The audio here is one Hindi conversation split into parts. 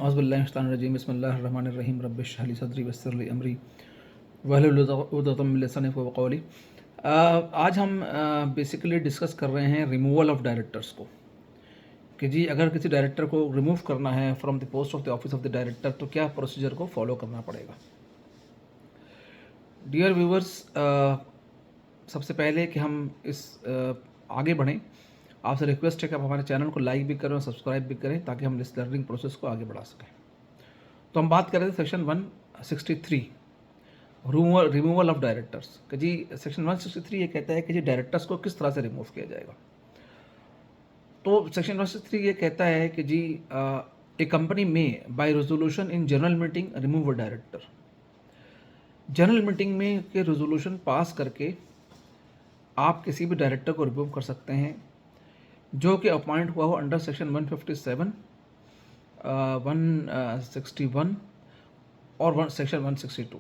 औज़ुबिल्लाहिमिनश्शैतानिर्रजीम बिस्मिल्लाहिर्रहमानिर्रहीम रब्बिश रह ली सदरी वयस्सिर ली अमरी वहलुल उक़दतम मिन लिसानी यफ़क़हू क़ौली। आज हम बेसिकली डिस्कस कर रहे हैं रिमूवल ऑफ डायरेक्टर्स को, कि जी अगर किसी डायरेक्टर को रिमूव करना है from the post of the office of the director तो क्या प्रोसीजर को फॉलो करना पड़ेगा। डियर व्यूवर्स, सबसे पहले कि हम इस आगे बढ़ें, आपसे रिक्वेस्ट है कि आप हमारे चैनल को लाइक भी करें और सब्सक्राइब भी करें ताकि हम इस लर्निंग प्रोसेस को आगे बढ़ा सकें। तो हम बात कर रहे थे सेक्शन 163 रिमूवल ऑफ डायरेक्टर्स कि जी सेक्शन 163 ये कहता है कि जी डायरेक्टर्स को किस तरह से रिमूव किया जाएगा। तो सेक्शन 163 ये कहता है कि जी a company may by resolution in general meeting remove a director. General meeting में के रेजोल्यूशन पास करके आप किसी भी डायरेक्टर को रिमूव कर सकते हैं जो कि अपॉइंट हुआ हो अंडर सेक्शन 157, 161 और सेक्शन 162।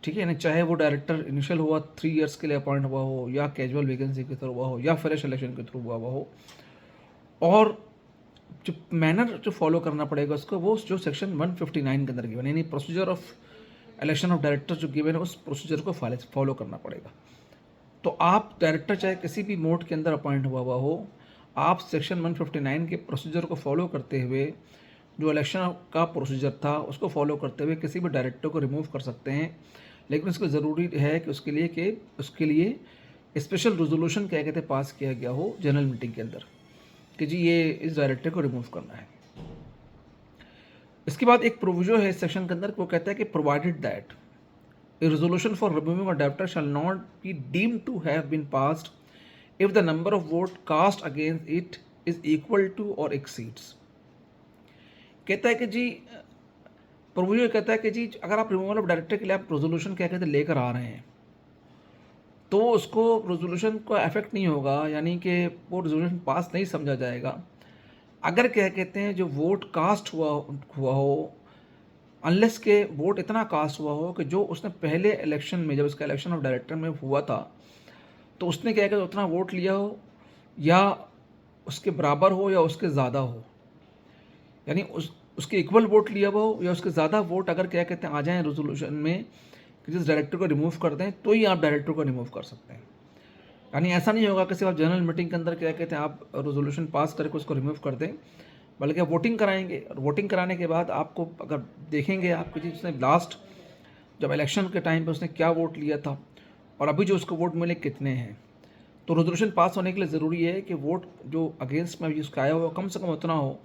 ठीक है ना, चाहे वो डायरेक्टर इनिशियल हुआ 3 इयर्स के लिए अपॉइंट हुआ हो या कैजुअल वैकेंसी के थ्रू हुआ हो या फ्रेश इलेक्शन के थ्रू हुआ हो। और जो मैनर जो फॉलो करना पड़ेगा उसको, वो जो सेक्शन 159 के अंदर गिवन, यानी procedure of election of director जो गिवन है उस प्रोसीजर को फॉलो करना पड़ेगा। तो आप डायरेक्टर चाहे किसी भी मोड के अंदर अपॉइंट हुआ हो, आप सेक्शन 159 के प्रोसीजर को फॉलो करते हुए, जो इलेक्शन का प्रोसीजर था उसको फॉलो करते हुए किसी भी डायरेक्टर को रिमूव कर सकते हैं। लेकिन उसको ज़रूरी है कि उसके लिए स्पेशल रेजोल्यूशन क्या कहते पास किया गया हो जनरल मीटिंग के अंदर कि जी ये इस डायरेक्टर को रिमूव करना है। इसके बाद एक प्रोविजो है इस सेक्शन के अंदर, वो कहता है कि provided that a resolution for removing a director shall not be deemed to have been passed if the number of votes cast against it is equal to or exceeds। कहता है कि जी प्रोविजन कहता है कि जी अगर आप रिमूवल ऑफ डायरेक्टर के लिए आप रेजोल्यूशन क्या कहते हैं लेकर आ रहे हैं तो उसको रेजोल्यूशन का इफेक्ट नहीं होगा, यानी कि वो रेजोल्यूशन पास नहीं समझा जाएगा अगर क्या कहते हैं जो वोट कास्ट हुआ हो, अनलेस के वोट इतना कास्ट हुआ हो कि जो उसने पहले इलेक्शन में, जब उसका इलेक्शन ऑफ डायरेक्टर में हुआ था तो उसने क्या किया, उतना वोट लिया हो या उसके बराबर हो या उसके ज़्यादा हो, यानी उसके इक्वल वोट लिया हुआ हो या उसके ज़्यादा वोट अगर क्या कहते हैं आ जाएँ रेजोल्यूशन में कि जिस डायरेक्टर को रिमूव कर दें तो ही आप डायरेक्टर को रिमूव कर सकते हैं। यानी ऐसा नहीं होगा कि सिर्फ आप जनरल मीटिंग के अंदर क्या कहते हैं आप रेजोल्यूशन पास करके उसको रिमूव कर दें, बल्कि आप वोटिंग कराएंगे और वोटिंग कराने के बाद आपको अगर देखेंगे आपको जी उसने लास्ट जब इलेक्शन के टाइम पे उसने क्या वोट लिया था और अभी जो उसको वोट मिले कितने हैं, तो रेजोल्यूशन पास होने के लिए ज़रूरी है कि वोट जो अगेंस्ट में जिसका आया हो कम से कम उतना हो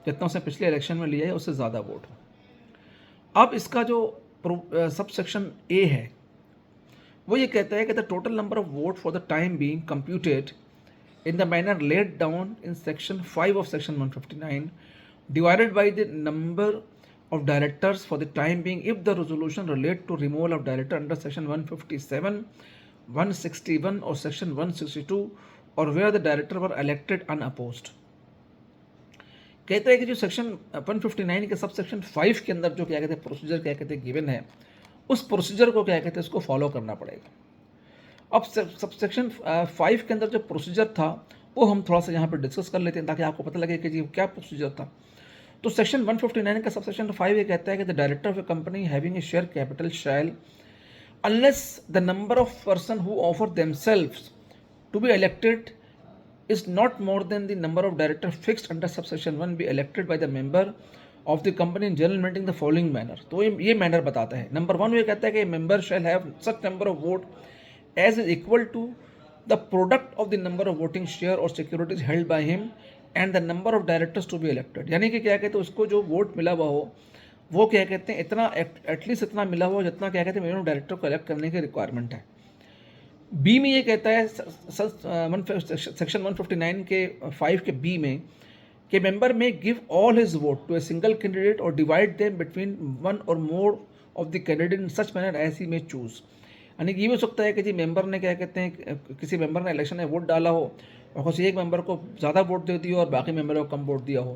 जितना उसने पिछले इलेक्शन में लिया है उससे ज़्यादा वोट हो। अब इसका जो सब सेक्शन ए है वो ये कहता है कि the total number of vote for the time being computed in the manner laid down in section 5 of section 159 divided by the number of directors for the time being if the resolution relate to removal of director under section 157, 161 or section 162 or where the director were elected unopposed। कहता है कि जो सेक्शन 159 के सब सेक्शन 5 के अंदर जो क्या कहते हैं प्रोसीजर क्या कहते हैं गिवन है, उस प्रोसीजर को क्या कहते हैं उसको फॉलो करना पड़ेगा। अब सब सेक्शन 5 के अंदर जो प्रोसीजर था वो हम थोड़ा सा यहाँ पर डिस्कस कर लेते हैं ताकि आपको पता लगे कि जी क्या प्रोसीजर था। तो सेक्शन 159 का सब सेक्शन 5 ये कहता है कि the director of a company having a share capital shall unless the number of person who offer themselves to be elected is not more than the number of director fixed under sub section 1 be elected by the member of the company in general meeting the following manner. तो ये मैनर बताता है। नंबर 1 ये कहता है कि member shall have such number of vote as is equal to the product of the number of voting share or securities held by him and the number of directors to be elected। यानी कि क्या कहते हैं उसको जो वोट मिला हुआ हो वो क्या कहते हैं इतना एटलीस्ट इतना मिला हुआ जितना क्या कहते हैं मिनिमम डायरेक्टर को इलेक्ट करने की रिक्वायरमेंट है। बी में ये कहता है सेक्शन 159 के 5 के बी में कि member may give all his vote to a single candidate or divide them between one or more of the candidate in such manner as he may choose. यानी कि ये हो सकता है कि जी मेंबर ने क्या कहते हैं किसी मेंबर ने इलेक्शन में वोट डाला हो और किसी एक मेंबर को ज़्यादा वोट दे दिया और बाकी मेंबर को कम वोट दिया हो,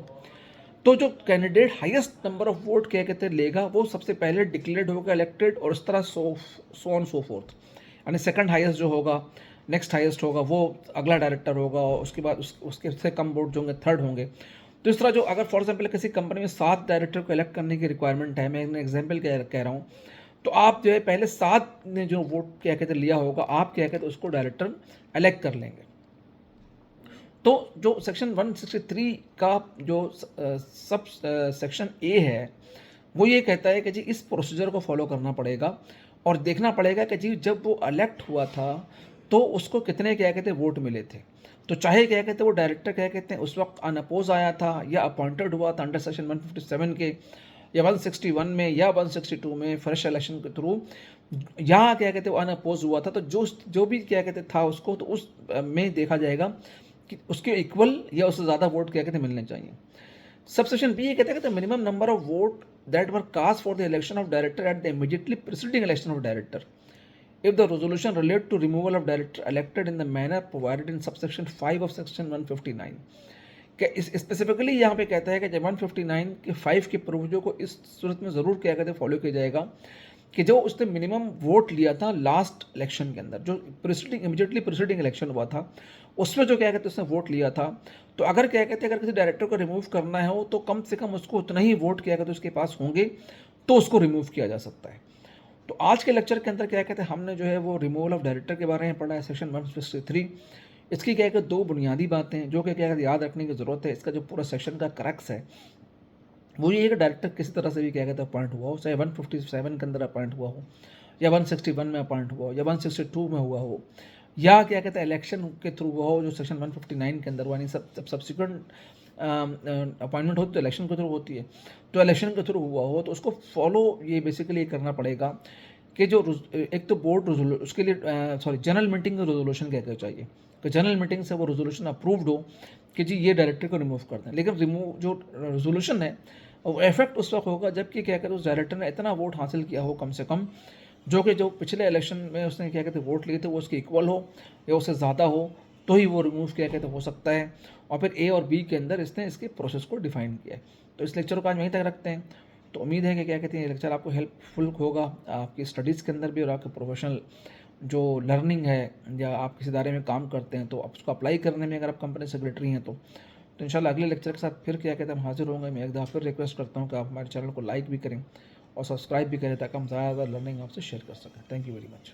तो जो candidate highest number of vote क्या कहते हैं लेगा वो सबसे पहले डिक्लेयर्ड होगा इलेक्टेड और इस तरह सो ऑन सो फोर्थ। यानी सेकंड हाईएस्ट जो होगा, नेक्स्ट हाईएस्ट होगा वो अगला डायरेक्टर होगा और उसके बाद उसके से कम वोट जो होंगे थर्ड होंगे। तो इस तरह जो अगर फॉर एग्जाम्पल किसी कंपनी में 7 डायरेक्टर को इलेक्ट करने की रिक्वायरमेंट है, मैं एक एग्जाम्पल कह रहा हूँ, तो आप जो है पहले 7 ने जो वोट क्या कहते लिया होगा, आप क्या कहते उसको डायरेक्टर इलेक्ट कर लेंगे। तो जो सेक्शन 163 का जो सब सेक्शन ए है, वो ये कहता है कि जी इस प्रोसीजर को फॉलो करना पड़ेगा और देखना पड़ेगा कि जी जब वो इलेक्ट हुआ था तो उसको कितने क्या कहते वोट मिले थे। तो चाहे क्या कहते वो डायरेक्टर क्या कहते हैं उस वक्त अनअपोज आया था या अपॉइंटेड हुआ था अंडर सेक्शन 157 के या 161 में या 162 में फ्रेश इलेक्शन के थ्रू, यहाँ क्या कहते वो अनअपोज हुआ था, तो जो भी क्या कहते था उसको तो उस में देखा जाएगा कि उसके इक्वल या उससे ज़्यादा वोट क्या कहते मिलने चाहिए। सबसेक्शन बी ये कहते हैं कि the minimum number of vote that were cast for the election of director at the immediately preceding election of director, if the resolution relate to removal of director elected in the manner provided in subsection 5 of section 159, specifically यहाँ पे कहता है कि जब 159 के 5 के प्रोविजो को इस सूरत में ज़रूर क्या कहते हैं फॉलो किया जाएगा कि जो उसने मिनिमम वोट लिया था लास्ट इलेक्शन के अंदर, जो प्रीसीडिंग इमीडिएटली प्रीसीडिंग इलेक्शन हुआ था, उसमें जो क्या कहते हैं उसने वोट लिया था, तो अगर क्या कहते हैं अगर किसी डायरेक्टर को रिमूव करना हो तो कम से कम उसको उतना ही वोट क्या कहते हैं उसके पास होंगे तो उसको रिमूव किया जा सकता है। तो आज के लेक्चर के अंदर क्या कहते हैं हमने जो है वो रिमूवल ऑफ डायरेक्टर के बारे में पढ़ा है, सेक्शन 163। इसकी क्या कहते दो बुनियादी बातें जो कि क्या कहते याद रखने की ज़रूरत है। इसका जो पूरा सेक्शन का क्रक्स है वो ये कि डायरेक्टर किसी तरह से भी क्या कहते हैं अपॉइंट हुआ हो, चाहे 157 के अंदर अपॉइंट हुआ हो या 161 में अपॉइंट हुआ हो या 162 में हुआ हो या क्या कहते हैं इलेक्शन के थ्रू हुआ हो जो सेक्शन 159 के अंदर हुआ, नहीं सब सब्सिक्वेंट अपॉइंटमेंट होती तो इलेक्शन के थ्रू होती है, तो इलेक्शन के थ्रू हुआ हो तो उसको फॉलो ये बेसिकली करना पड़ेगा कि जो एक तो बोर्ड उसके लिए जनरल मीटिंग का रेजोल्यूशन क्या चाहिए कि जनरल मीटिंग से वो रेजोल्यूशन अप्रूव्ड हो कि जी ये डायरेक्टर को रिमूव कर दें। लेकिन रिमूव जो रेजोल्यूशन है वो इफेक्ट उस वक्त होगा जबकि क्या कहते हैं उस डायरेक्टर ने इतना वोट हासिल किया हो कम से कम जो कि जो पिछले इलेक्शन में उसने क्या कहते हैं वोट लिए थे वो उसके इक्वल हो या उससे ज़्यादा हो तो ही वो रिमूव क्या कहते हो सकता है। और फिर ए और बी के अंदर इसने इसके प्रोसेस को डिफाइन किया है। तो इस लेक्चर को आज वहीं तक रखते हैं। तो उम्मीद है कि क्या कहते हैं ये लेक्चर आपको हेल्पफुल होगा आपकी स्टडीज़ के अंदर भी और आपके प्रोफेशनल जो लर्निंग है या आप किसी इदारे में काम करते हैं तो आप उसको अप्लाई करने में अगर आप कंपनी सेक्रेटरी हैं तो इंशाल्लाह अगले लेक्चर के साथ फिर क्या कहते हैं हम हाजिर होंगे। मैं एक दफ़ा फिर रिक्वेस्ट करता हूँ कि आप हमारे चैनल को लाइक भी करें और सब्सक्राइब भी करें ताकि हम ज़्यादा लर्निंग आपसे शेयर कर सकें। Thank you very much.